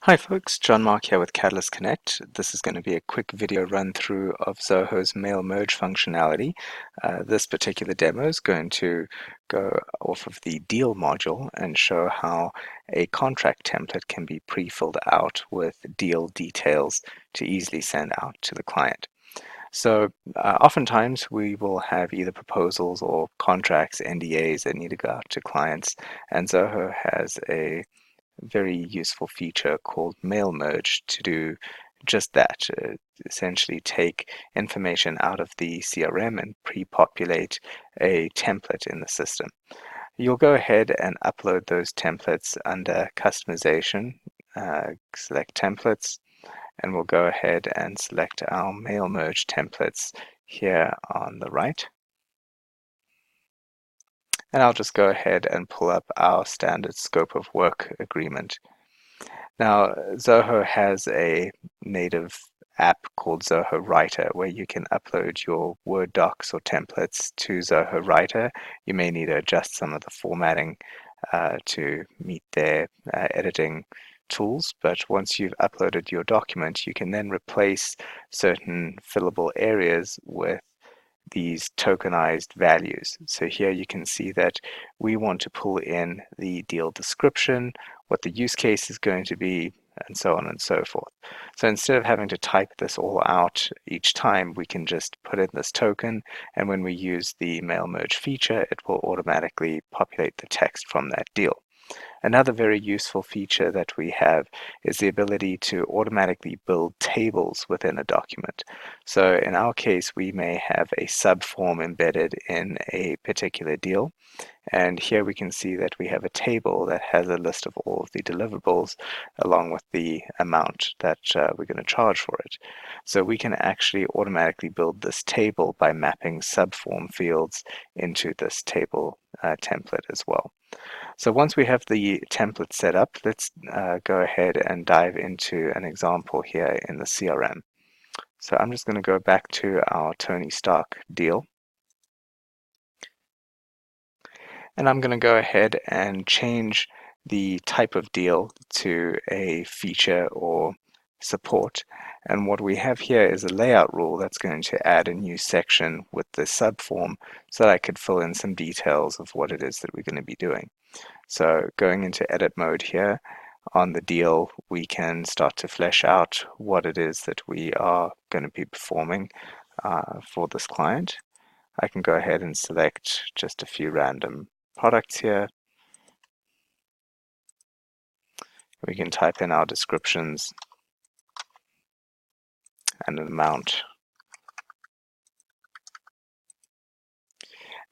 Hi folks, John Mark here with Catalyst Connect. This is going to be a quick video run through of Zoho's Mail Merge functionality. This particular demo is going to go off of the deal module and show how a contract template can be pre-filled out with deal details to easily send out to the client. So oftentimes we will have either proposals or contracts, NDAs that need to go out to clients, and Zoho has a very useful feature called Mail Merge to do just that. Essentially take information out of the CRM and pre-populate a template in the system. You'll go ahead and upload those templates under customization, select templates, and we'll go ahead and select our Mail Merge templates here on the right. And I'll just go ahead and pull up our standard scope of work agreement. Now, Zoho has a native app called Zoho Writer where you can upload your Word docs or templates to Zoho Writer. You may need to adjust some of the formatting to meet their editing tools, but once you've uploaded your document, you can then replace certain fillable areas with these tokenized values. So here you can see that we want to pull in the deal description, what the use case is going to be, and so on and so forth. So instead of having to type this all out each time, we can just put in this token, and when we use the Mail Merge feature, it will automatically populate the text from that deal. Another very useful feature that we have is the ability to automatically build tables within a document. So in our case, we may have a subform embedded in a particular deal. And here we can see that we have a table that has a list of all of the deliverables along with the amount that we're going to charge for it. So we can actually automatically build this table by mapping subform fields into this table template as well. So once we have the template set up, let's go ahead and dive into an example here in the CRM. So I'm just going to go back to our Tony Stark deal. And I'm going to go ahead and change the type of deal to a feature or support. And what we have here is a layout rule that's going to add a new section with the subform so that I could fill in some details of what it is that we're going to be doing. So going into edit mode here on the deal, we can start to flesh out what it is that we are going to be performing for this client. I can go ahead and select just a few random products here. We can type in our descriptions and an amount.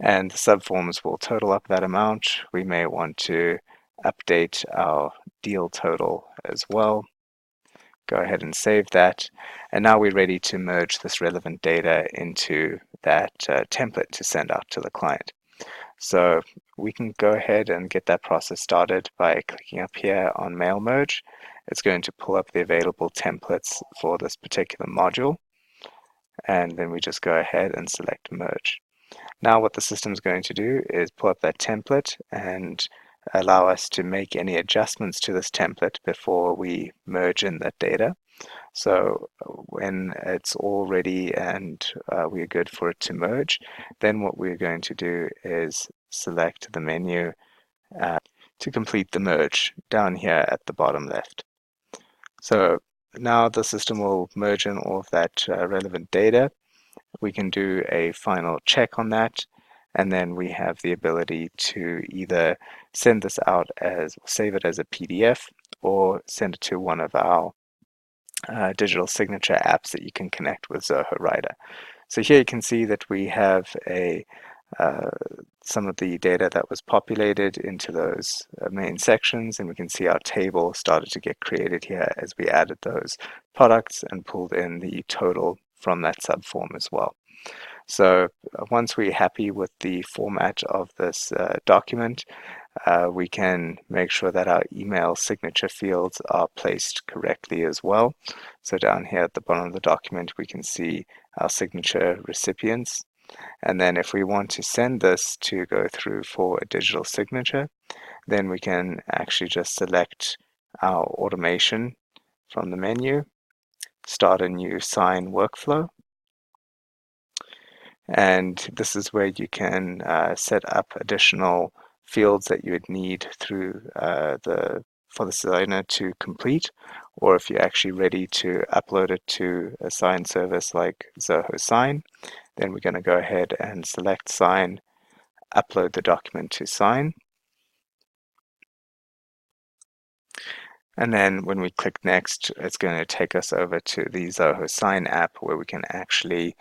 And the subforms will total up that amount. We may want to update our deal total as well. Go ahead and save that. And now we're ready to merge this relevant data into that template to send out to the client. So we can go ahead and get that process started by clicking up here on Mail Merge. It's going to pull up the available templates for this particular module. And then we just go ahead and select Merge. Now what the system is going to do is pull up that template and allow us to make any adjustments to this template before we merge in that data. So when it's all ready and we're good for it to merge, then what we're going to do is select the menu to complete the merge down here at the bottom left. So now the system will merge in all of that relevant data. We can do a final check on that, and then we have the ability to either send this out as, save it as a PDF, or send it to one of our digital signature apps that you can connect with Zoho Writer. So here you can see that we have some of the data that was populated into those main sections, and we can see our table started to get created here as we added those products and pulled in the total from that subform as well. So once we're happy with the format of this document, we can make sure that our email signature fields are placed correctly as well. So down here at the bottom of the document, we can see our signature recipients. And then if we want to send this to go through for a digital signature, then we can actually just select our automation from the menu, start a new sign workflow. And this is where you can set up additional fields that you would need through for the signer to complete, or if you're actually ready to upload it to a sign service like Zoho Sign, then we're going to go ahead and select Sign, upload the document to Sign. And then when we click Next, it's going to take us over to the Zoho Sign app where we can actually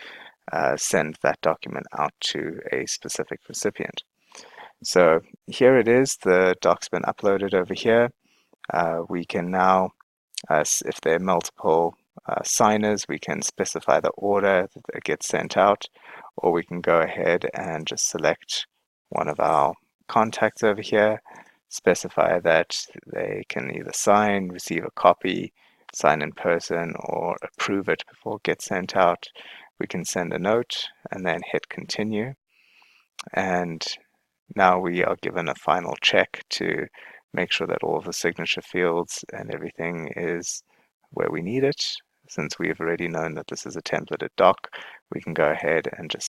send that document out to a specific recipient. So here it is, the doc's been uploaded over here. We can now, if there are multiple signers, we can specify the order that it gets sent out, or we can go ahead and just select one of our contacts over here, specify that they can either sign, receive a copy, sign in person, or approve it before it gets sent out. We can send a note and then hit continue. And now we are given a final check to make sure that all of the signature fields and everything is where we need it. Since we have already known that this is a templated doc, we can go ahead and just